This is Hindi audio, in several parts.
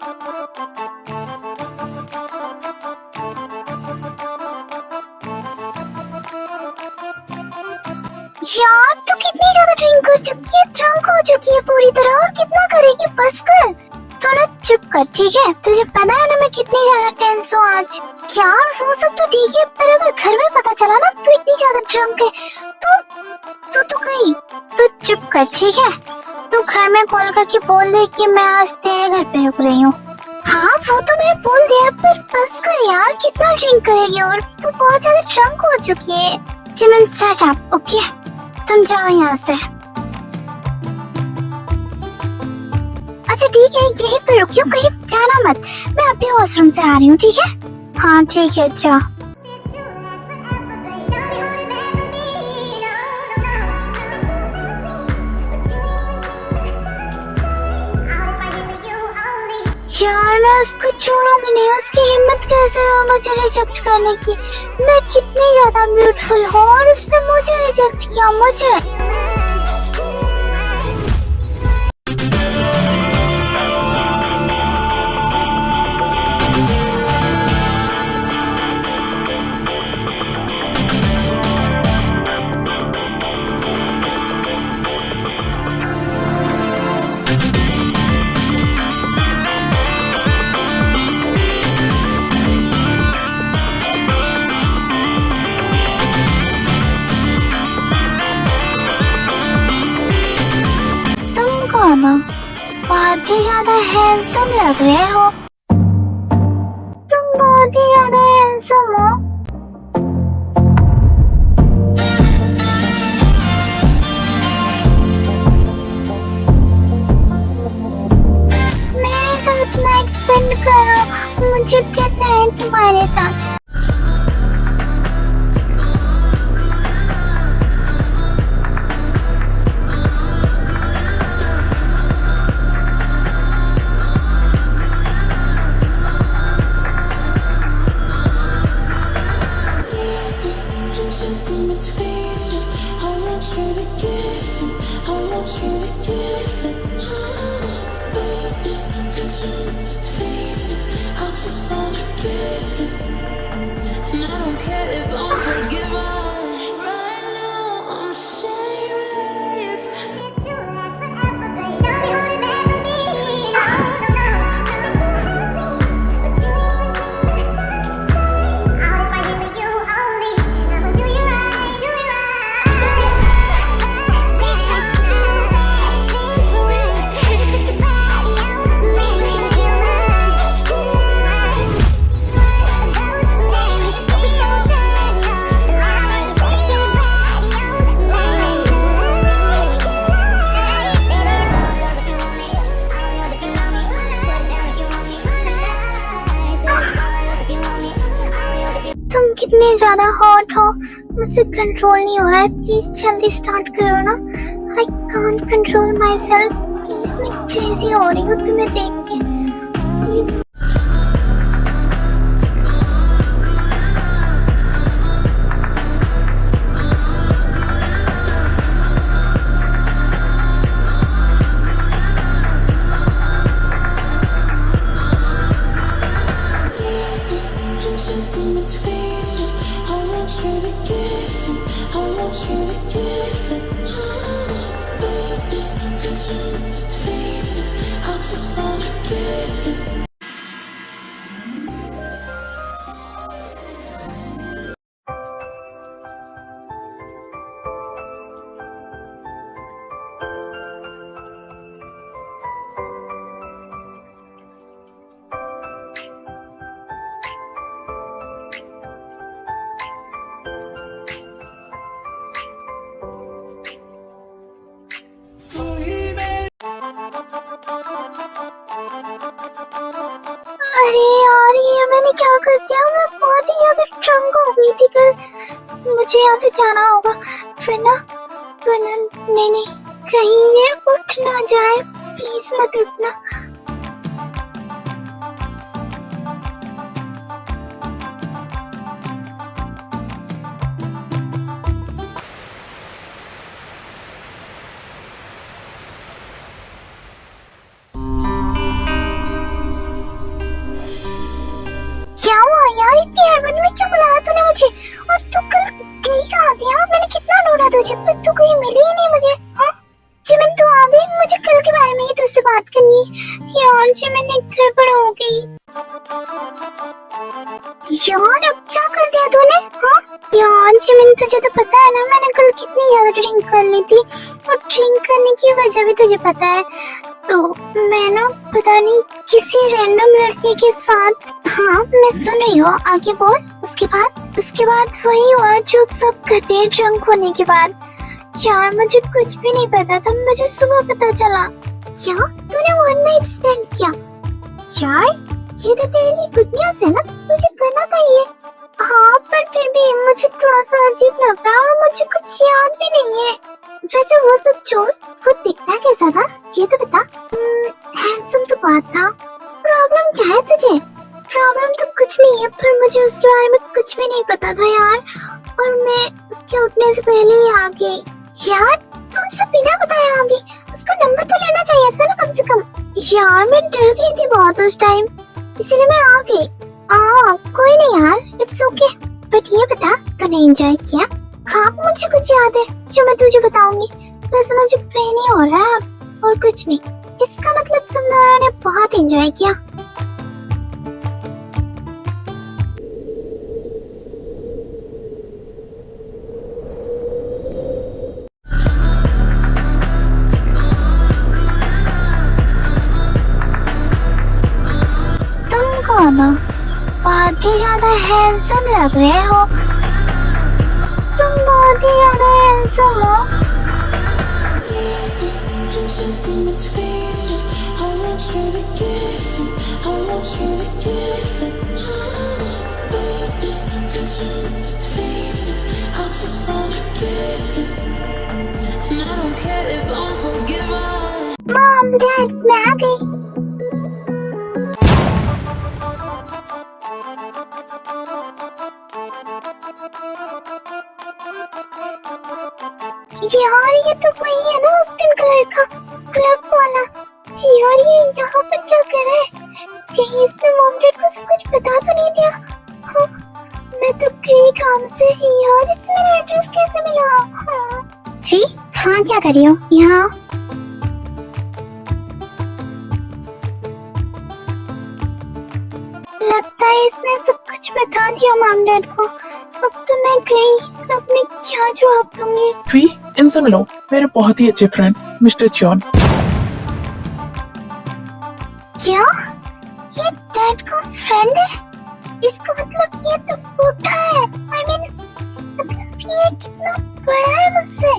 यार तू कितनी ज्यादा ड्रिंक कर चुकी है, ड्रंक हो चुकी है पूरी तरह, और कितना करेगी, बस कर। तो ना चुप कर, ठीक है? तुझे पता है ना मैं कितनी ज्यादा टेंस हूँ आज। यार वो सब तो ठीक है, पर अगर घर में पता चला ना तू इतनी ज्यादा ड्रंक है तो कहीं तू चुप कर, ठीक है? तू घर में कॉल करके बोल दे कि मैं आज तेरे घर पे रुक रही हूँ। हाँ वो तो मैंने बोल दिया, पर बस कर यार, कितना ड्रिंक करेगी, और तू बहुत ज्यादा ड्रंक हो चुकी है। Jimin shut up, okay? तुम जाओ यहाँ से। अच्छा ठीक है, यहीं पे रुकियो, कहीं जाना मत। मैं अभी वॉशरूम से आ रही हूँ, ठीक है? हाँ ठीक है, अच्छा। यार मैं उसको छोड़ूंगी नहीं, उसकी हिम्मत कैसे हो मुझे रिजेक्ट करने की। मैं कितनी ज्यादा ब्यूटीफुल हूँ और उसने मुझे रिजेक्ट किया, मुझे। बहुत ही ज्यादा हैंडसम लग रहे हो तुम, बहुत ही ज्यादा हैंडसम हो। मेरे साथ नाइट स्पेंड करो, मुझे करना है तुम्हारे साथ। कितने ज्यादा हॉट हो, मुझसे कंट्रोल नहीं हो रहा है। प्लीज जल्दी स्टार्ट करो ना। I can't control my self. Please मैं क्रेजी हो रही हूँ तुम्हें देख के, प्लीज। अरे यार ये मैंने क्या कर दिया, मैं बहुत ही ज्यादा ड्रंक हो गई थी कल। मुझे यहाँ से जाना होगा फिर ना नहीं, कहीं ये उठ ना जाए, प्लीज मत उठना। मैंने गड़बड़ हो गई। यार अब क्या कर दिया तूने? हाँ यार जिमिन, तुझे तो पता है ना मैंने कल कितनी ज्यादा ड्रिंक कर ली थी, और ड्रिंक करने की वजह भी तुझे पता है। तो मैं ना पता नहीं किसी रैंडम लड़के के साथ, हाँ मैं सुन रही हूँ, आगे बोल। उसके बाद वही हुआ जो सब कहते हैं ड्रंक होने के बाद। यार मुझे कुछ भी नहीं पता था, मुझे सुबह पता चला। क्या तूने वन नाइट स्टैंड किया? यार ये तो तेरे लिए गुड न्यूज़ है ना, तुझे करना था ये। हाँ पर फिर भी मुझे थोड़ा सा अजीब लग रहा है और मुझे कुछ याद भी नहीं है। वैसे वो सब छोड़, वो दिखता कैसा था ये तो बता। हैंडसम तो बात था। प्रॉब्लम क्या है तुझे? प्रॉब्लम तो कुछ नहीं है, पर मुझे उसके बारे में कुछ भी नहीं पता था यार, और मैं उसके उठने से पहले ही आ गई। यार तू उसे बिना बताए आ गई, उसका नंबर तो लेना चाहिए था ना कम से कम। यार मैं डर गई थी बहुत उस टाइम, इसलिए मैं आ गई। कोई नहीं यार, इट्स ओके। बट ये बता तूने एंजॉय किया? हाँ मुझे कुछ याद है जो मैं तुझे बताऊंगी, बस मुझे पेन ही हो रहा है और कुछ नहीं। इसका मतलब तुम दोनों ने बहुत एंजॉय किया। बहुत ही ज्यादा हैंडसम लग रहे हो तुम, बहुत ही ज्यादा हैंडसम हो। मॉम डैड मैं आ गई। यार ये तो वही है ना उस दिन का लड़का, क्लब वाला। यार ये यहाँ पर क्या कर रहा है? कहीं इसने मॉम डैड को सब कुछ बता तो नहीं दिया? हाँ मैं तो कई काम से। यार इससे मेरा एड्रेस कैसे मिला? हाँ फी वहाँ क्या कर रही हो? यहाँ लगता है इसने सब कुछ बता दिया मॉम डैड को। अब तो मैं गई, अब मैं क्या जवाब दूंगी? फी इनसे मिलो, मेरे बहुत ही अच्छे फ्रेंड मिस्टर चियोन। क्या ये डैड का फ्रेंड है? इसका मतलब ये तो बूढ़ा है। I mean, मतलब ये कितना बड़ा है मुझसे।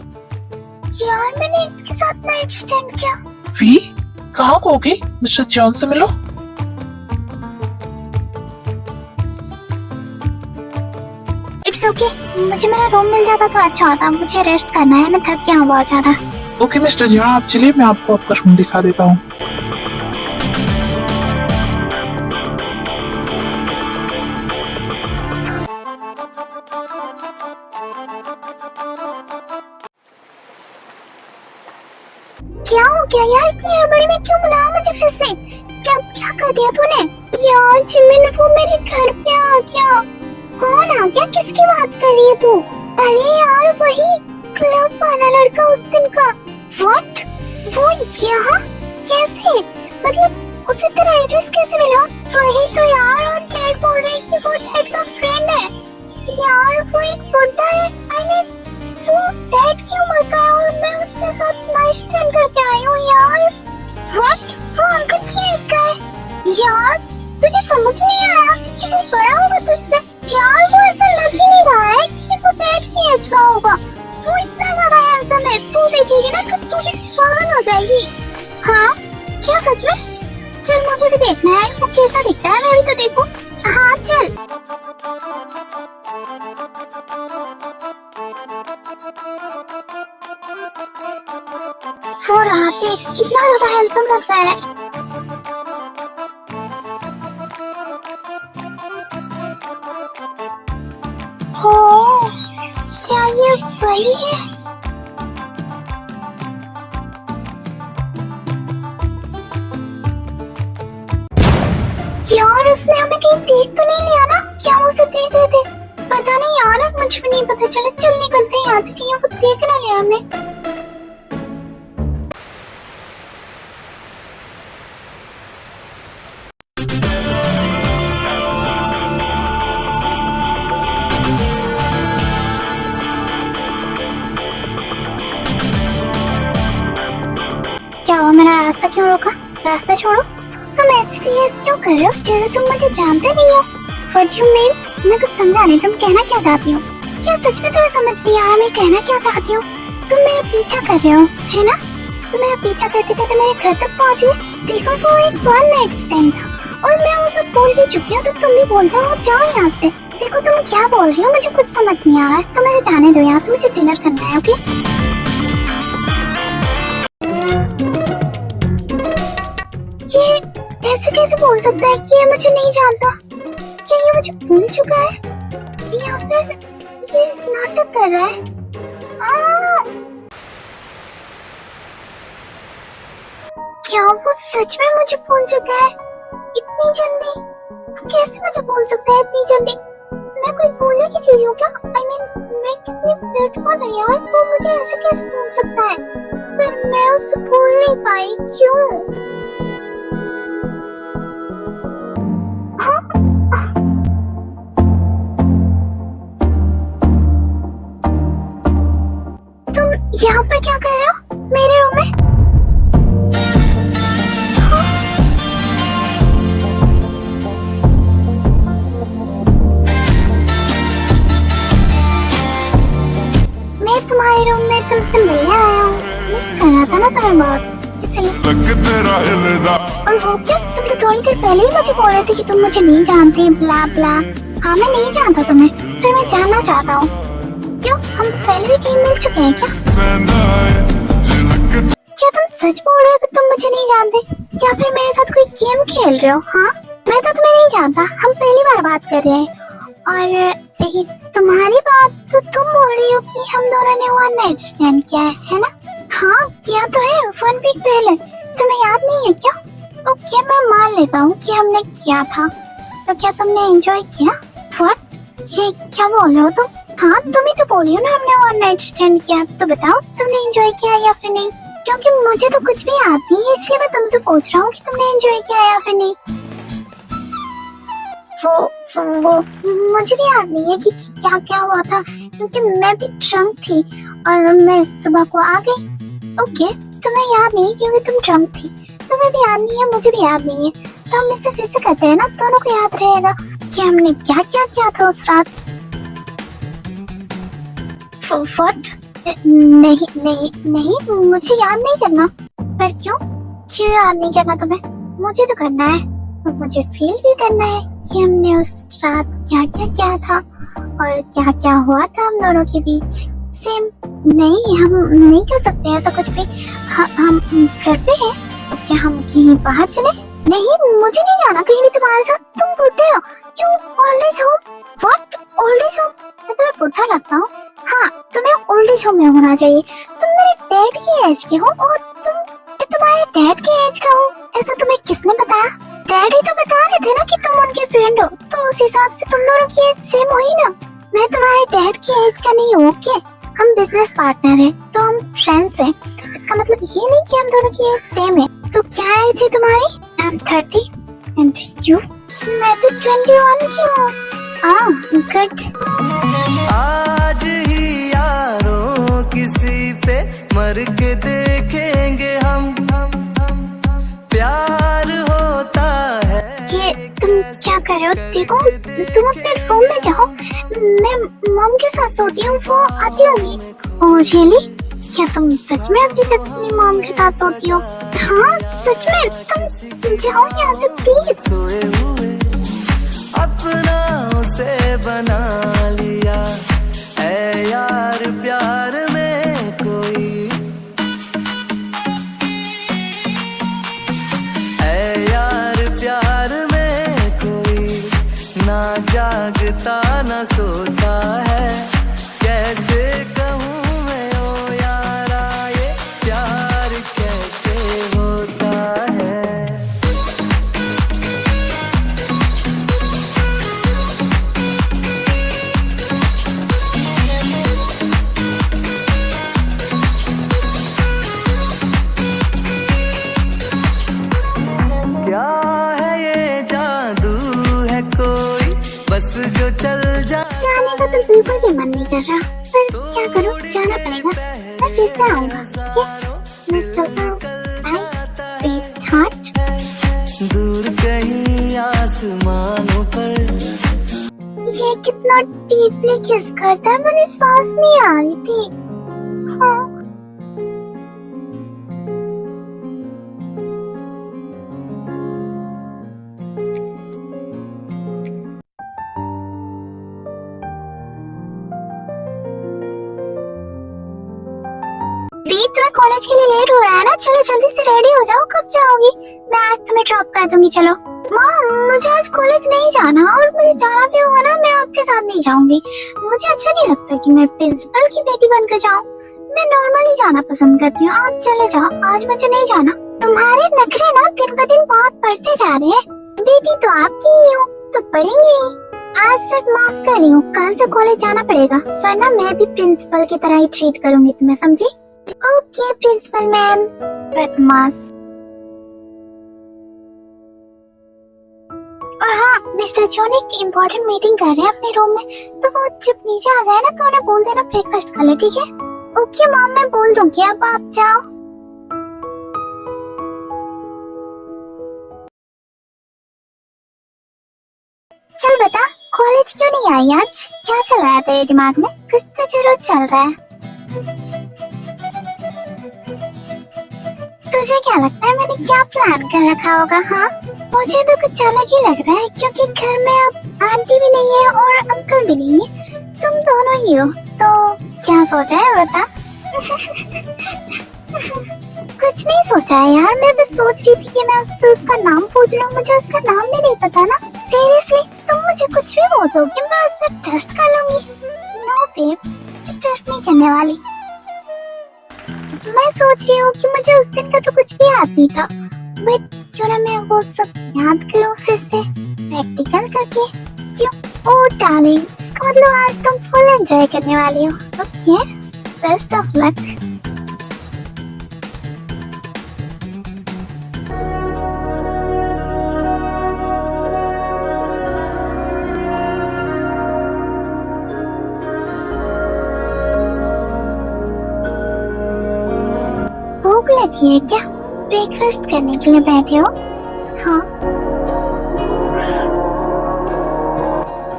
यार मैंने इसके साथ नाइट स्टैंड किया। फी कहाँ होगी? मिस्टर चियोन से मिलो। इट्स ओके, मुझे मेरा रूम मिल जाता तो अच्छा होता। मुझे रेस्ट करना है, मैं थक गया हूँ बहुत ज्यादा। ओके मिस्टर चियोन आप चलिए, मैं आपको आपका रूम दिखा देता हूँ। क्या हो गया यार, इतनी हड़बड़ी में क्यों बुलाया मुझे फिर से? क्या क्या कर दिया तूने? यार जिमिन वो मेरे घर पे आ गया। कौन आ गया? किसकी बात कर रही है तू? अरे यार वही क्लब वाला लड़का उस दिन का। व्हाट? वो यहाँ कैसे? मतलब उसे तेरा एड्रेस कैसे मिला? वही तो यार, और डैड बोल रहे कि वो डैड का फ्रेंड है। यार वो एक बुड्ढा है। आई मीन वो डैड की उम्र का है और मैं उसके साथ नाइट स्टैंड करके आई हूँ यार। व्हाट? वो अंकल की एज का है? यार तुझे समझ नहीं आया कि वो बड़ा होगा तुझसे? यार वो ऐसा लग ही नहीं रहा है कि वो डैड की एज का होगा। वो इतना ज्यादा हैंडसम है, तू देखेगी ना तो तू भी पागल हो जाएगी। हाँ क्या सच में? चल मुझे भी देखना है वो कैसा दिखता है, मैं भी तो देखूं। हाँ चल। वो रहा देख, कितना ज्यादा हैंडसम लग रहा है। हो क्या ये वही है? यार उसने हमें कहीं देख तो नहीं लिया ना? क्या उसे देख रहे थे? पता नहीं यार, मुझे भी नहीं पता। चलो चल निकलते हैं यहाँ से, कहीं वो देख ना लिया हमें। रास्ता क्यों रोका? रास्ता छोड़ो। तुम ऐसे बिहेव क्यों कर रहे हो जैसे तुम मुझे जानते नहीं हो? What do you mean? मैं कुछ समझा नहीं, तुम कहना क्या चाहती हो? क्या सच में तुम्हें समझ नहीं आ रहा मैं कहना क्या चाहती हूँ? तुम मेरा पीछा कर रहे हो, है ना? तुम मेरा पीछा करते करते मेरे घर तक पहुँच गए। देखो वो एक वन नाइट स्टैंड था और मैं वो सब बोल भी चुकी हूँ, तो तुम भी बोल जाओ और जाओ यहाँ से। देखो तुम क्या बोल रही हो, मुझे कुछ समझ नहीं आ रहा है, तो मुझे जाने दो यहाँ से, मुझे डिनर करना है। ओके? ये ऐसे कैसे बोल सकता है कि ये मुझे नहीं जानता? क्या ये मुझे भूल चुका है या फिर ये नाटक कर रहा है? क्या वो सच में मुझे भूल चुका है इतनी जल्दी? कैसे मुझे भूल सकता है इतनी जल्दी? मैं कोई भूलने की चीज हूँ क्या? I mean, मैं कितनी ब्यूटीफुल है यार, वो मुझे ऐसे कैसे भूल सकता है? पर मैं उसे भूल नहीं पाई, क्यों? यहाँ पर क्या कर रहे हो मेरे रूम में? मैं तुम्हारे रूम में तुमसे मिलने आया हूँ, मिस कर रहा था ना तुम्हें बहुत, इसलिए। और वो क्या, तुम तो थोड़ी देर पहले ही मुझे बोल रहे थे कि तुम मुझे नहीं जानते, ब्ला ब्ला। हाँ मैं नहीं जानता तुम्हें, फिर मैं जानना चाहता हूँ। क्यों, हम पहले भी कहीं मिल चुके हैं क्या? क्या तुम सच बोल रहे हो कि तुम मुझे नहीं जानते, या फिर मेरे साथ कोई गेम खेल रहे हो? हाँ मैं तो तुम्हें नहीं जानता, हम पहली बार बात कर रहे हैं। और रही तुम्हारी बात, तो तुम बोल रही हो कि हम दोनों ने वन नाइट स्टैंड किया है ना? हाँ किया तो है, 1 वीक पहले। तुम्हें याद नहीं है क्या? ओके मैं मान लेता हूँ कि हमने किया था, तो क्या तुमने एंजॉय किया? व्हाट, ये क्या बोल रहे हो तुम? हाँ तुम ही तो बोल रही हो ना हमने वन नाइट स्टैंड किया, तो बताओ तुमने एंजॉय किया या फिर नहीं? क्योंकि मुझे तो कुछ भी याद नहीं है, इसलिए मैं तुमसे पूछ रहा हूँ कि तुमने एंजॉय किया या फिर नहीं। वो मुझे भी याद नहीं है कि क्या क्या हुआ था, क्योंकि मैं भी ड्रंक थी और मैं सुबह को आ गई। ओके तुम्हें याद नहीं क्योंकि तुम ड्रंक थी, तुम्हें भी याद नहीं है, मुझे भी याद नहीं है, तो हम इसे फिर से करते हैं ना, दोनों को याद रहेगा कि हमने क्या क्या किया था उस रात। व्हाट? नहीं नहीं नहीं, मुझे याद नहीं करना। पर क्यों क्यों याद नहीं करना तुम्हें? मुझे तो करना है, और मुझे फील भी करना है कि हमने उस रात क्या क्या किया था और क्या क्या हुआ था हम दोनों के बीच। सेम नहीं, हम नहीं कर सकते ऐसा कुछ भी। हम घर पे हैं, तो क्या हम कहीं बाहर चले? नहीं मुझे नहीं जाना कहीं भी तुम्हारे साथ, तुम बुढ़े हो। क्यों old age home? What old age home? मैं तुम्हें बुढ़ा लगता हूँ? हाँ तुम्हें ओल्ड एज होम में होना चाहिए, तुम मेरे डैड की एज के हो और तुम तुम्हारे डैड के एज का हो, ऐसा तुम्हें किसने बताया? डैड ही तो बता रहे थे ना कि तुम उनके फ्रेंड हो, तो उस हिसाब से तुम दोनों की एज सेम हुई ना। मैं तुम्हारे डैड की एज का नहीं हूँ, ओके? हम बिजनेस पार्टनर हैं, तो हम फ्रेंड्स हैं, इसका मतलब ये नहीं कि हम दोनों की एज सेम है। तो क्या एज है तुम्हारी? I am 30 and you? मैं तो 21 की हूँ। गुड। आज ही यारों किसी पे मर के देखेंगे हम प्यार होता है। ये तुम क्या कर रहे हो? देखो तुम अपने रूम में जाओ, मैं मॉम के साथ सोती हूँ, वो आती होंगी। Oh really? क्या तुम सच में अभी तक अपनी मॉम के साथ सोती हो? हाँ सच में, तुम जाओ यहाँ से प्लीज। सोए हुए अपना उसे बना लिया, ऐ यार प्यार में कोई, ऐ यार प्यार में कोई ना जागता ना सोता है। कैसे कहूँ मैं ओ यारा, ये प्यार कैसे होता है। क्या है ये जादू है कोई, बस जो चल जा। जाने का तो बिल्कुल भी मन नहीं कर रहा, पर क्या करूँ, जाना पड़ेगा। मैं फिर से आऊंगा। मैं चलता हूँ। बाय। आसमानों पर। ये कितना डीपली किस करता है, मुझे सांस नहीं आ रही थी। हाँ। तुम्हें कॉलेज के लिए लेट हो रहा है ना, चलो जल्दी से रेडी हो जाओ। कब जाओगी? मैं आज तुम्हें ड्रॉप कर दूंगी। चलो। माँ, मुझे आज कॉलेज नहीं जाना, और मुझे जाना भी होगा ना, मैं आपके साथ नहीं जाऊंगी। मुझे अच्छा नहीं लगता कि मैं प्रिंसिपल की बेटी बनकर जाऊं। मैं नॉर्मली जाना पसंद करती हूँ। आप चले जाओ, आज मुझे नहीं जाना। तुम्हारे नखरे ना दिन ब दिन बहुत बढ़ते जा रहे हैं। बेटी तो आपकी ही हूँ, तो पढ़ेंगे ही। आज सिर्फ माफ कर रही हूँ, कल से कॉलेज जाना पड़ेगा, वरना मैं भी प्रिंसिपल की तरह ही ट्रीट करूंगी तुम्हें, समझी? Okay principal ma'am. बदमाश। और हाँ, मिस्टर जॉन एक इम्पोर्टेंट मीटिंग कर रहे हैं अपने रूम में, तो वो चुप नीचे आ जाए ना, तो उन्हें बोल देना ब्रेकफास्ट कर ले, ठीक है? ओके मॉम, मैं बोल दूंगी, अब आप जाओ। चल बता, कॉलेज क्यों नहीं आई आज? क्या चल रहा है तेरे दिमाग में? कुछ तो जरूर चल रहा है। तुझे क्या लगता है मैंने क्या प्लान कर रखा होगा? हाँ, मुझे तो कुछ अलग ही लग रहा है, क्योंकि घर में अब आंटी भी नहीं है और अंकल भी नहीं है, तुम दोनों ही हो। तो क्या सोचा है बता? कुछ नहीं सोचा है यार, मैं बस सोच रही थी कि मैं उससे उसका नाम पूछ लूं। मुझे उसका नाम भी नहीं पता ना। सीरियसली, तुम मुझे कुछ भी बोल दोगे, मैं उस पर ट्रस्ट कर लूंगी। नो बेब, ट्रस्ट नहीं करने वाली। मैं सोच रही हूँ कि मुझे उस दिन का तो कुछ भी याद नहीं था, बट क्यों ना मैं वो सब याद करूँ फिर से प्रैक्टिकल करके। क्यों? ओह डार्लिंग, इसका मतलब आज तुम फुल एंजॉय करने वाली हो। Okay, best of luck. भूख लगी है क्या? ब्रेकफास्ट करने के लिए बैठे हो? हाँ।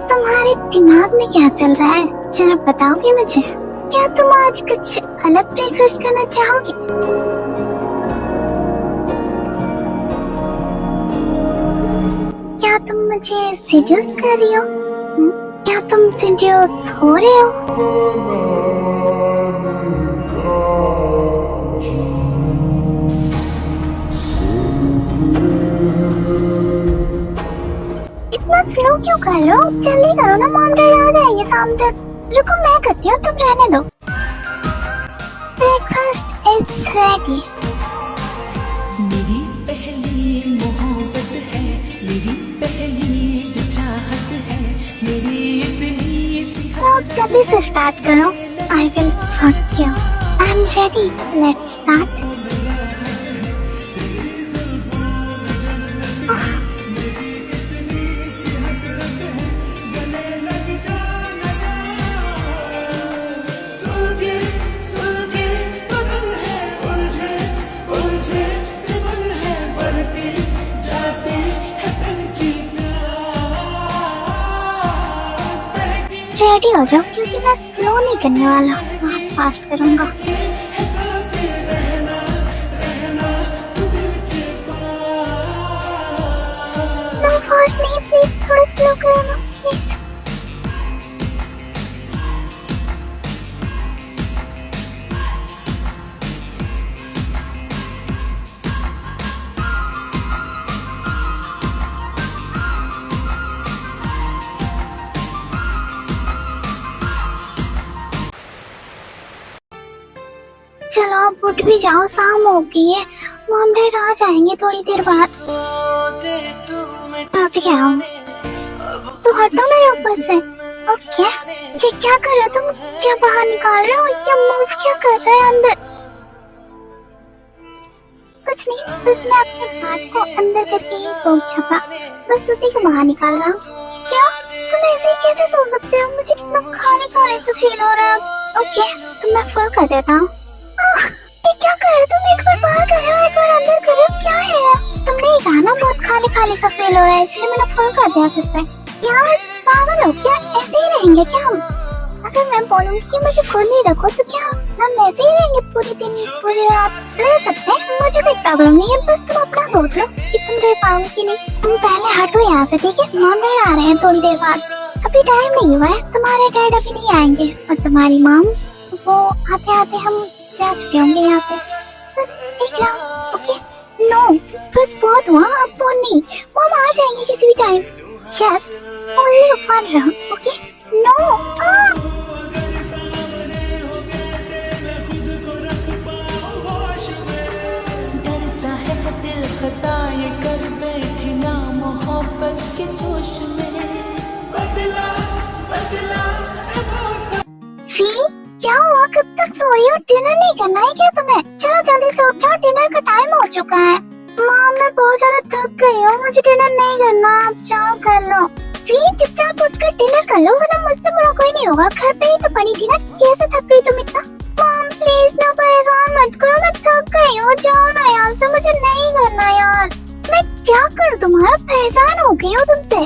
तुम्हारे दिमाग में क्या चल रहा है, जरा बताओगे मुझे? क्या तुम आज कुछ अलग ब्रेकफास्ट करना चाहोगे? क्या तुम मुझे सीड्यूस कर रही हो? क्या तुम सीड्यूस हो रहे हो? स्लो क्यों कर रहे हो? जल्दी करो ना, मॉम डैड आ जाएंगे शाम तक। रुको, मैं करती हूँ, तुम रहने दो। Breakfast is ready. मेरी पहली मोहब्बत है, मेरी पहली चाहत है, मेरी इतनी सी। तो जल्दी से स्टार्ट करो। I will fuck you. I am ready, let's start. Ready हो जाओ, क्योंकि मैं स्लो नहीं करने वाला, बहुत फास्ट करूंगा। तुम फास्ट नहीं, प्लीज थोड़ा स्लो करो ना, प्लीज। चलो अब उठ भी जाओ, शाम हो गई है, मॉम डैड आ जाएंगे थोड़ी देर बाद। उठ गया हूँ, तो हटो मेरे ऊपर से। ओके, ये क्या कर रहे हो तुम? क्या बाहर निकाल रहे हो? ये मूव क्या कर रहे हैं अंदर? कुछ नहीं, बस मैं अपने हाथ को अंदर करके ही सो गया था, बस उसी को बाहर निकाल रहा हूँ। क्या तुम ऐसे ही कैसे सो सकते हो? मुझे कितना खाली खाली सा फील हो रहा है। ओके, तो मैं फुल कर देता हूँ। ये क्या कर रहे हो तुम? एक बार बाहर कर रहे हो, एक बार अंदर कर रहे हो, क्या है? तुमने ये गाना बहुत खाली खाली सा फील हो रहा है, इसलिए मैंने फुल कर दिया फिर से। यार पागल हो क्या? ऐसे ही रहेंगे क्या हम? अगर मैं बोलूँ कि मुझे फुल ही रखो तो क्या हम ऐसे ही रहेंगे पूरे दिन पूरी रात? रह सकते हैं, मुझे कोई प्रॉब्लम नहीं है, बस तुम अपना सोच लो कि तुम रह पाओगे कि नहीं। तुम पहले हटो यहाँ से, ठीक है? मॉम डैड आ रहे हैं थोड़ी देर बाद, अभी टाइम नहीं हुआ है, तुम्हारे डैड अभी नहीं आएंगे और तुम्हारी मॉम वो आते आते हम जा चुके होंगे यहाँ से। बस एक राउंड, ओके? नो बस बहुत हुआ, अब फोन नहीं, मॉम आ जाएंगे किसी भी time. Yes only one round, okay? No डरता है दिल खता ये कर बैठी ना मोहब्बत के जोश में। बदला बदला फी क्या हुआ? कब तक सो रही हो? डिनर नहीं करना है क्या तुम्हें? चलो जल्दी से उठ जाओ, डिनर का टाइम हो चुका है। मॉम मैं बहुत ज्यादा थक गई हूँ, मुझे डिनर नहीं करना, आप जाओ कर लो। फी चुपचाप उठकर डिनर कर लो, वरना मुझसे बुरा कोई नहीं होगा। घर पे ही तो पड़ी थी ना, कैसे थक गई तुम इतना? मॉम प्लीज ना परेशान मत करो, मैं थक गई हूँ, जाओ ना यहाँ से, मुझे नहीं करना यार। मैं क्या करूँ तुम्हारा? परेशान हो गई हूँ तुमसे।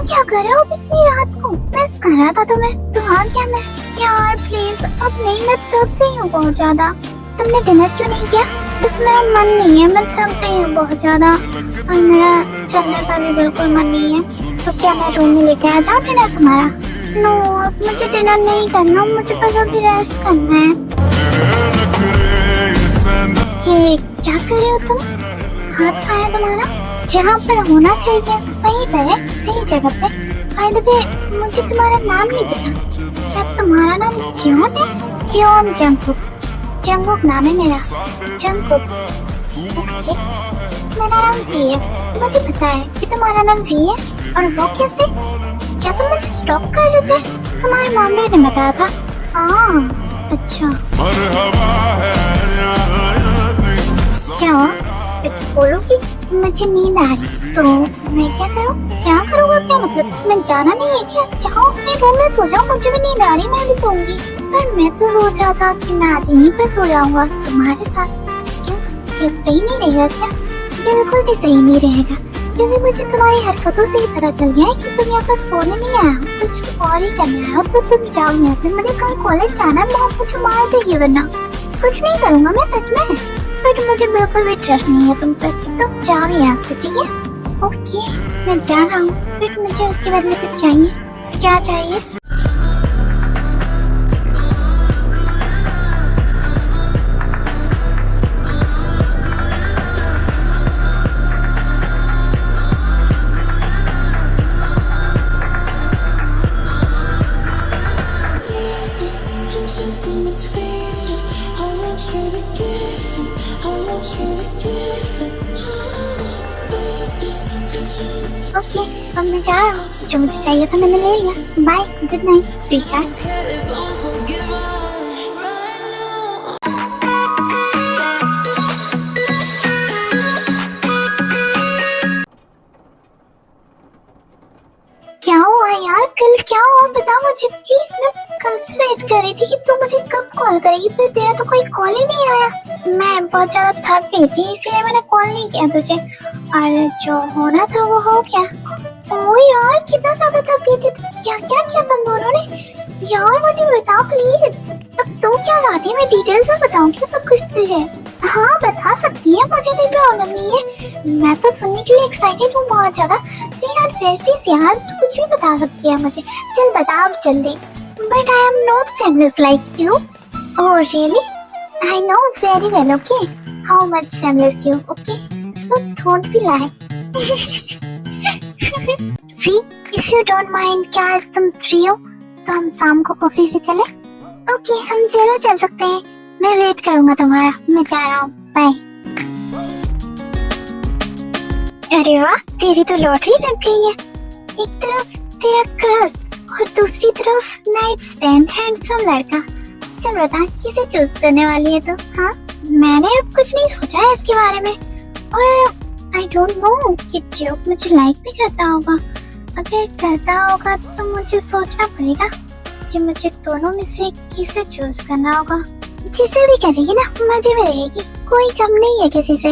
क्या कर रहे हो इतनी रात को? मिस कर रहा था तुम्हें, तो आ गया मैं। यार प्लीज अब नहीं, मैं थक गई हूँ बहुत ज्यादा। तुमने डिनर क्यों नहीं किया? बस मेरा मन नहीं है, मैं थक गई हूँ बहुत ज्यादा और मेरा चलने का भी बिल्कुल मन नहीं है। तो क्या मैं रूम में लेके आ जाऊँ डिनर तुम्हारा? नो अब मुझे डिनर नहीं करना, मुझे बस अभी रेस्ट करना है। ये क्या कर रहे हो तुम? हाथ कहाँ है तुम्हारा? जहाँ पर होना चाहिए वहीं पे है, सही जगह पे। बाय द वे मुझे तुम्हारा नाम नहीं पता, क्या तुम्हारा नाम जॉन है? John Jungkook. जंगकुक नाम है मेरा, जंगकुक। ओके मेरा नाम वी है, मुझे पता है कि तुम्हारा नाम वी है। और वो कैसे? क्या तुम मुझे स्टॉक कर रहे थे? तुम्हारे मॉम डैड ने बताया था। अच्छा क्या हुआ? कुछ बोलोगी? मुझे नींद आ रही तो मैं क्या करूँ? क्या करूँगा? क्या मतलब मैं जाना नहीं है क्या? जाओ अपने रूम में सो जाओ, मुझे भी नींद आ रही, मैं भी सोऊंगी। पर मैं तो सोच रहा था कि मैं आज यहीं पे सो जाऊंगा तुम्हारे साथ। क्यों ये सही नहीं रहेगा क्या? बिल्कुल भी सही नहीं रहेगा, क्योंकि मुझे तुम्हारी हरकतों से ही पता चल गया है कि तुम यहाँ पर सोने नहीं आए हो, कुछ और ही करने आए हो। तो तुम जाओ यहाँ से, मुझे कल कॉलेज जाना है, मॉम मुझे मार देगी वरना। कुछ नहीं करूँगा मैं सच में, बट मुझे बिल्कुल भी ट्रस्ट नहीं है तुम पर। तुम जाओ यहाँ से, ठीक है? ओके मैं जा रहा हूँ, बट मुझे उसके बदले कुछ चाहिए। क्या चाहिए? ओके अब मैं जा रहा हूँ, जो मुझे चाहिए था मैंने ले लिया। Bye, good night sweetheart. क्या हुआ यार? कल क्या हुआ बताओ मुझे प्लीज। मैं कल से वेट कर रही थी कि तू मुझे कब कॉल करेगी, फिर तेरा तो कोई कॉल ही नहीं आया। मैं बहुत ज्यादा थक गई थी इसलिए मैंने कॉल नहीं किया तुझे, और जो होना था वो हो गया। ओ यार कितना ज्यादा थक गई थी। क्या क्या किया तुम दोनों ने? यार मुझे बताओ प्लीज। अब तू क्या चाहती है, मैं डिटेल्स में बताऊँ क्या सब कुछ तुझे? हाँ बता सकती है, मुझे कोई प्रॉब्लम नहीं है, मैं तो सुनने के लिए एक्साइटेड हूँ बहुत ज्यादा। यार वेस्टीज यार तू कुछ भी बता सकती है मुझे, चल बता अब जल्दी। But I am not seamless like you. Oh really? I know very well, okay how much seamless you, okay so don't be lie. See if you don't mind, क्या आज तुम फ्री हो तो हम शाम को कॉफी पे चले? ओके हम जरूर चल सकते हैं, मैं वेट करूंगा तुम्हारा। मैं जा रहा हूँ, बाय। अरे वाह तेरी तो लॉटरी लग गई है। एक तरफ तेरा क्रश और दूसरी तरफ नाइट स्टैंड हैंडसम लड़का। चल बता किसे चूज करने वाली है तो? हाँ, मैंने अब कुछ नहीं सोचा है इसके बारे में, और आई डोंट नो कि जो मुझे लाइक भी करता होगा। अगर करता होगा तो मुझे सोचना पड़ेगा कि मुझे दोनों में से किसे चूज करना होगा। जिसे भी करेगी ना मजे में रहेगी, कोई कम नहीं है किसी से।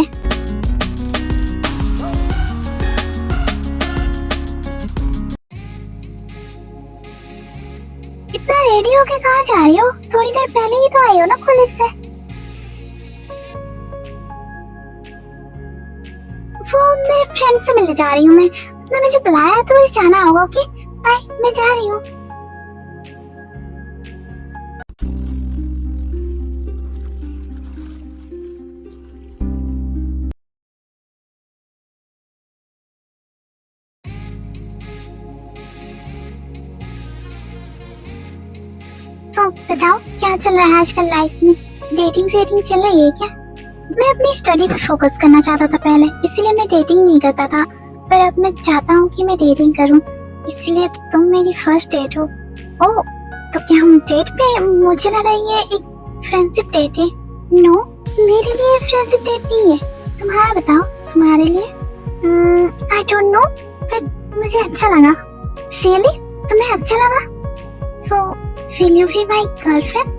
इतना रेडी होके कहाँ जा रही हो? थोड़ी देर पहले ही तो आई हो ना कॉलेज से। वो मेरे फ्रेंड से मिलने जा रही हूँ मैं, उसने मुझे बुलाया तो मुझे जाना होगा। ओके बाय, मैं जा रही हूँ। तो बताओ क्या चल रहा है आजकल लाइफ में? डेटिंग चल रही है क्या? मैं अपनी स्टडी पे फोकस करना चाहता था पहले, इसलिए मैं डेटिंग नहीं करता था, पर अब मैं चाहता हूँ कि मैं डेटिंग करूँ, इसलिए तुम मेरी फर्स्ट डेट हो। ओह, तो क्या हम डेट पे? मुझे लगा ये एक फ्रेंडशिप डेट है। नो, मेरे लिए फ्रेंडशिप डेट नहीं है। तुम्हारा बताओ, तुम्हारे लिए? आई डोंट नो, पर मुझे अच्छा लगा। रियली? तुम्हें अच्छा लगा? So will you be my girlfriend?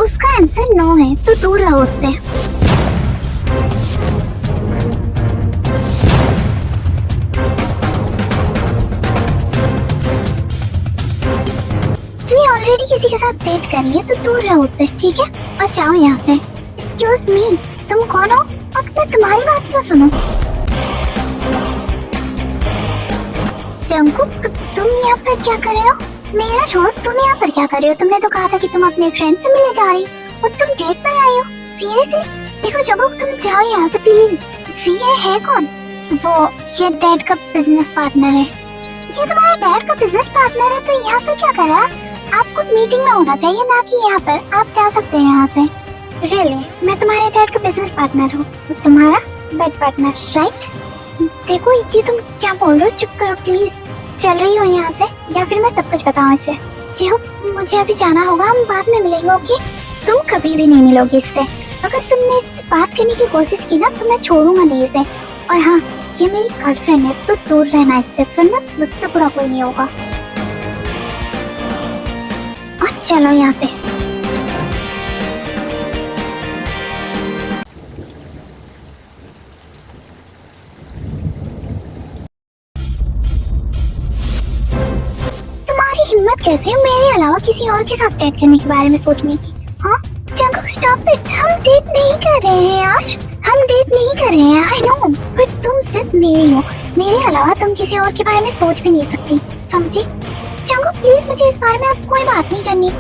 उसका आंसर नो है, तो दूर रहो उससे। तुम ऑलरेडी किसी के साथ डेट कर रही है तो दूर रहो उससे, ठीक है? और जाओ यहाँ से। एक्सक्यूज मी, तुम कौन हो और मैं तुम्हारी बात क्यों सुनूं? जंकुक, तुम यहाँ पर क्या कर रहे हो? मेरा छोड़ो, तुम यहाँ पर क्या कर रहे हो? तुमने तो कहा था कि तुम अपने फ्रेंड से मिलने जा रही हो और तुम डेट पर आई हो। सीरियसली? देखो जंकुक, तुम जाओ यहाँ से प्लीज। ये है कौन? वो ये डैड का बिजनेस पार्टनर है। ये तुम्हारा डैड का बिजनेस पार्टनर है तो यहाँ पर क्या कर रहा है? आपको मीटिंग में होना चाहिए, ना कि यहाँ पर। आप जा सकते हैं यहाँ से। रियली? मैं तुम्हारे डैड का बिजनेस पार्टनर हूँ और तुम्हारा बेड पार्टनर, राइट? देखो ये तुम क्या बोल रहे हो? चुप करो प्लीज। चल रही हो यहाँ से या फिर मैं सब कुछ बताऊँ इसे? जी हो, मुझे अभी जाना होगा, हम बाद में मिलेंगे। ओके? तुम कभी भी नहीं मिलोगी इससे। अगर तुमने इससे बात करने की कोशिश की ना तो मैं छोड़ूंगा नहीं इसे। और हाँ, ये मेरी गर्लफ्रेंड है तो दूर रहना इससे, वरना मुझसे बुरा कोई नहीं होगा। और चलो यहाँ से। हिम्मत कैसे है मेरे अलावा किसी और के साथ डेट करने के बारे में सोचने की? हाँ जंकुक, स्टॉप इट। हम डेट नहीं कर रहे हैं यार, हम डेट नहीं कर रहे हैं। आई नो, बट तुम सिर्फ मेरी हो, मेरे अलावा तुम किसी और के बारे में सोच भी नहीं सकती, समझी? जंकुक प्लीज, मुझे इस बारे में अब कोई बात नहीं करनी।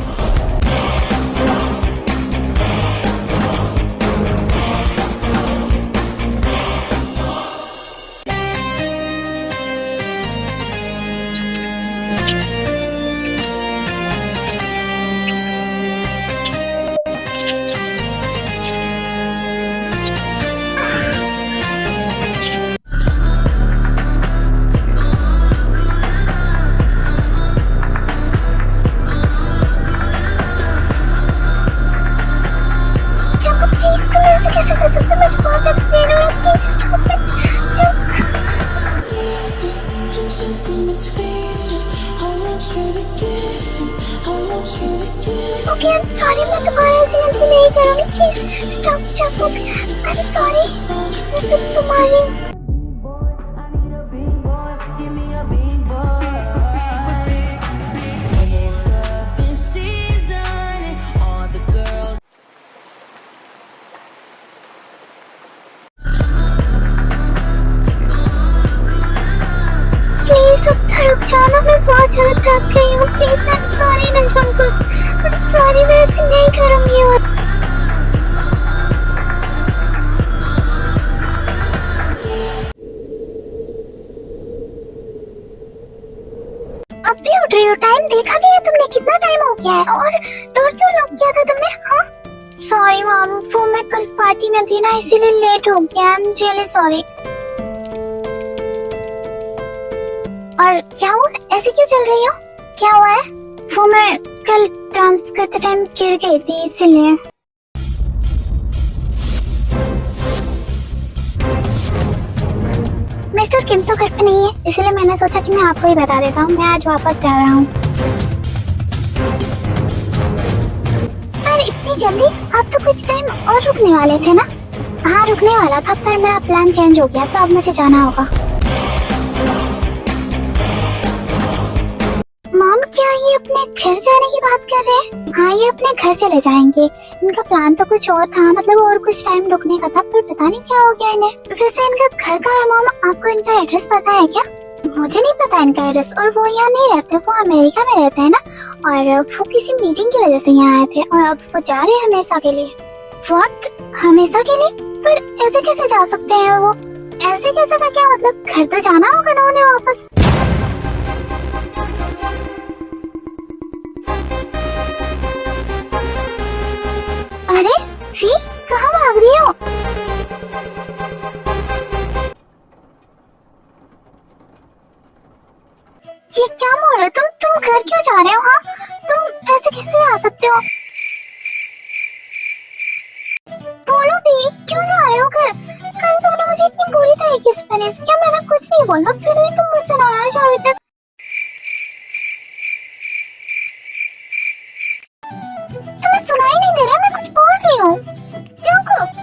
कैसे कर सकते? मुझे बहुत ज्यादा पेन हो रहा है, please stop it. Okay I am sorry, मैं दोबारा ऐसी गलती नहीं करूंगी, please stop Jungkook. I am sorry, मैं सिर्फ तुम्हारी। रुक जाओ ना, मैं बहुत ज्यादा थक गई हूँ, प्लीज। आई एम सॉरी ना जंकुक, आई एम सॉरी, मैं ऐसे नहीं करूँगी। और अब भी उठ रही हो? टाइम देखा भी है तुमने? कितना टाइम हो गया है? और डोर क्यों लॉक किया था तुमने? हाँ सॉरी मॉम, वो मैं कल पार्टी में थी ना, इसीलिए लेट हो गया। I am really sorry. और क्या हुआ? ऐसे क्यों चल रही हो? क्या हुआ है? वो मैं कल डांस करते टाइम गिर गई थी इसलिए। मिस्टर किम तो घर पे नहीं है, इसलिए मैंने सोचा कि मैं आपको ही बता देता हूँ। मैं आज वापस जा रहा हूँ। पर इतनी जल्दी? आप तो कुछ टाइम और रुकने वाले थे ना? हाँ, रुकने वाला था, पर मेरा प्लान चेंज हो गया, तो अब मुझे जाना होगा। मॉम, क्या ये अपने घर जाने की बात कर रहे हैं? हाँ, ये अपने घर चले जाएंगे। इनका प्लान तो कुछ और था, मतलब और कुछ टाइम रुकने का था, पर पता नहीं क्या हो गया इन्हें। वैसे इनका घर कहाँ है मॉम? आपको इनका एड्रेस पता है क्या? मुझे नहीं पता इनका एड्रेस, और वो यहाँ नहीं रहते, वो अमेरिका में रहते हैं ना, और वो किसी मीटिंग की वजह से यहाँ आए थे, और अब वो जा रहे हैं हमेशा के लिए। व्हाट? हमेशा के लिए? फिर ऐसे कैसे जा सकते हैं वो? ऐसे कैसे का क्या मतलब? घर तो जाना होगा ना उन्हें वापस। अरे वी, कहाँ भाग रही हो? ये क्या बोल रहे हो तुम घर क्यों जा रहे हो? हाँ, तुम ऐसे कैसे आ सकते हो? बोलो भी, क्यों जा रहे हो घर? कल तुमने मुझे इतनी बुरी तरीके से पनिश किया, मैंने कुछ नहीं बोला, फिर भी तुम मुझसे नाराज हो अभी तक। तुम्हें सुनाई नहीं दे रहा? मैं कुछ बोल रही हूँ। जंगकुक,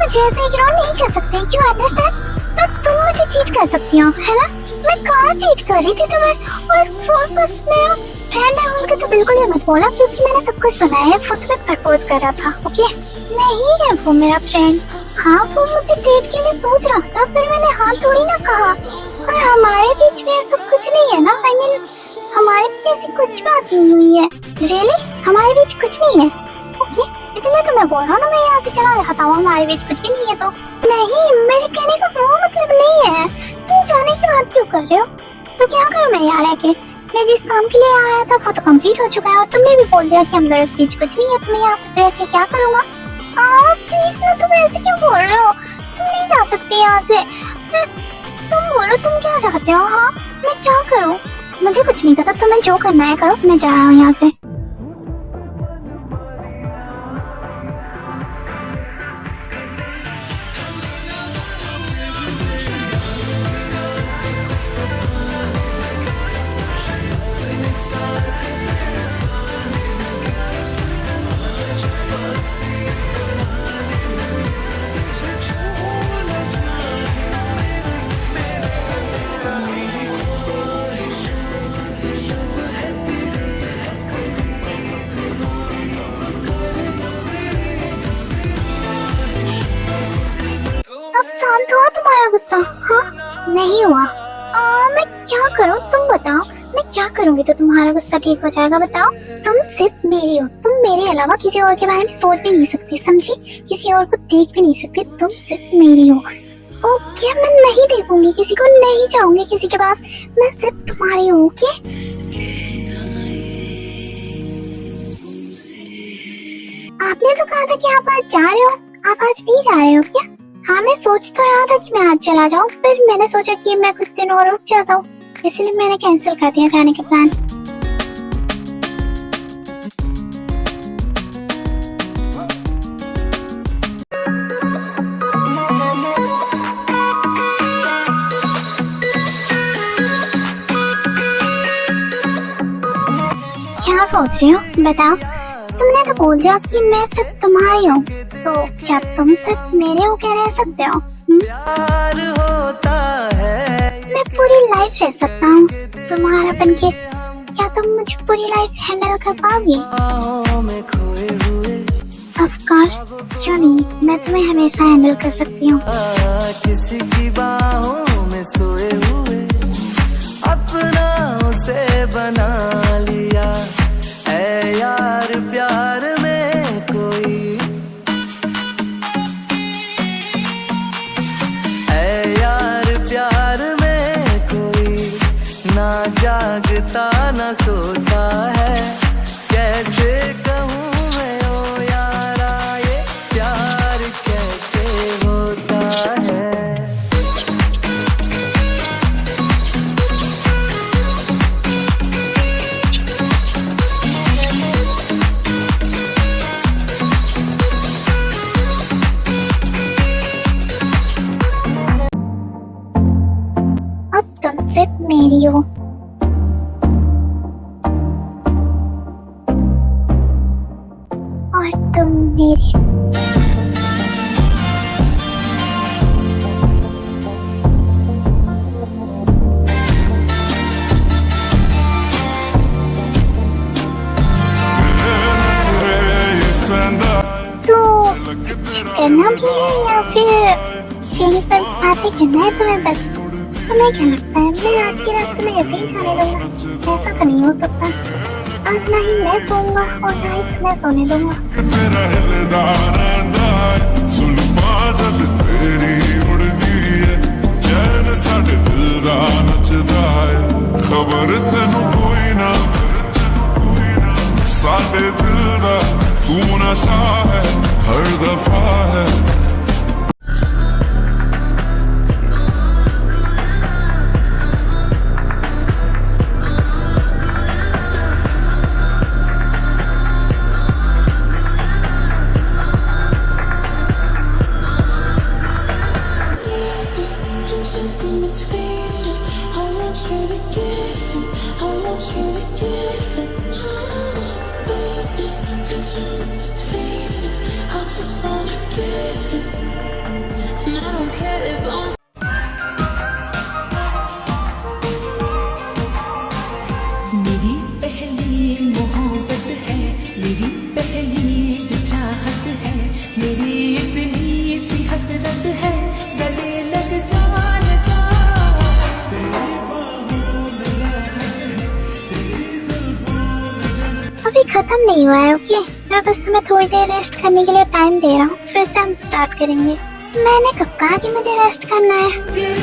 मुझे ऐसे इग्नोर नहीं कर सकते, यू अंडरस्टैंड? पर तुम मुझे चीट कर सकती हो, है ना? मैं कहाँ चीट कर रही थी तुम्हें? और वो बस मेरा फ्रेंड है, उनका तो बिल्कुल भी मत बोला, क्योंकि मैंने सब कुछ सुना है। वो तुम्हें प्रपोज कर रहा था, ओके? नहीं है वो मेरा फ्रेंड। हाँ, वो मुझे डेट के लिए पूछ रहा था, पर मैंने हाँ थोड़ी ना कहा। और हमारे बीच में ऐसा कुछ नहीं है ना, I mean, हमारे बीच ऐसी कुछ बात नहीं हुई है। रियली? हमारे बीच कुछ नहीं है? ओके, इसलिए तो मैं बोल रहा हूँ ना, मैं यहाँ से चला जाता हूँ, हमारे बीच कुछ भी नहीं है। तो नहीं, मेरे कहने का वो मतलब नहीं है। तुम जाने की बात क्यों कर रहे हो? तो क्या करूँ मैं यहाँ रह के? मैं जिस काम के लिए आया था वो तो कंप्लीट हो चुका है, और तुमने भी बोल दिया कि हम लोग बीच कुछ नहीं है, तो मैं यहाँ रह के क्या करूँगा? प्लीज ना, तुम ऐसे क्यों बोल रहे हो? तुम नहीं जा सकते यहाँ से। तुम बोलो, तुम क्या चाहते हो? हाँ, मैं क्या करूँ? मुझे कुछ नहीं पता, तुम्हें जो करना है करो, मैं जा रहा हूँ यहाँ से। शांत हुआ तुम्हारा गुस्सा? हाँ, नहीं हुआ। मैं क्या करूँ तुम बताओ? मैं क्या करूँगी तो तुम्हारा गुस्सा ठीक हो जाएगा? बताओ। तुम सिर्फ मेरी हो, तुम मेरे अलावा किसी और के बारे में सोच भी नहीं सकती, समझी? किसी और को देख भी नहीं सकती, तुम सिर्फ मेरी हो। ओके, मैं नहीं देखूंगी किसी को, नहीं जाऊंगी किसी के पास, मैं सिर्फ तुम्हारी हूँ। ओके? आपने तो कहा था कि आप आज जा रहे हो, आप आज भी जा रहे हो क्या? हाँ, मैं सोच तो रहा था कि मैं आज चला जाऊँ, फिर मैंने सोचा कि मैं कुछ दिन और रुक जाता हूँ, इसलिए मैंने कैंसिल कर दिया जाने का प्लान। क्या सोच रही हो बताओ? तुमने तो बोल दिया कि मैं सिर्फ तुम्हारी हूँ, तो क्या तुम सिर्फ मेरे होके रह सकते हो? प्यार होता है, मैं पूरी लाइफ रह सकता हूँ तुम्हारा बनके। क्या तुम मुझे पूरी लाइफ हैंडल कर पाओगी? में खोए हुए, ऑफ कोर्स, क्यों नहीं, मैं तुम्हें हमेशा हैंडल कर सकती हूँ। किसी की बाहों में सोए हुए, अपना उसे बना लिया। ऐ यार प्यार में कोई, ऐ यार प्यार में कोई, ना जागता ना मेरी हो। और तुम मेरे। तो कुछ करना भी है या फिर यहीं पर बातें करना है तुम्हें बस? तुम्हें क्या लगता है मैं आज की रात तुम्हें ऐसे ही जाने दूंगा? ऐसा तो नहीं हो सकता। आज ना ही मैं सोऊंगा और ना ही तुम्हें सोने दूंगा। तेरा हिलदा रहंदा है सुल्फा जद तेरी उड़दी है चैन साडे दिल दा नचदा है खबर तैनू कोई ना साडे दिल दा तू नशा है हर दफा है Just in between us, I want you to give it, I want you to give it. But it's tension between us, I just wanna give it. And I don't care if I'm मेरी पहली मोहब्बत है, मेरी पहली ये चाहत है, मेरी इतनी सी हसरत है, गले लग जा न जा। अभी खत्म नहीं हुआ है, ओके? मैं बस तुम्हें थोड़ी देर रेस्ट करने के लिए टाइम दे रहा हूँ, फिर से हम स्टार्ट करेंगे। मैंने कब कहा कि मुझे रेस्ट करना है?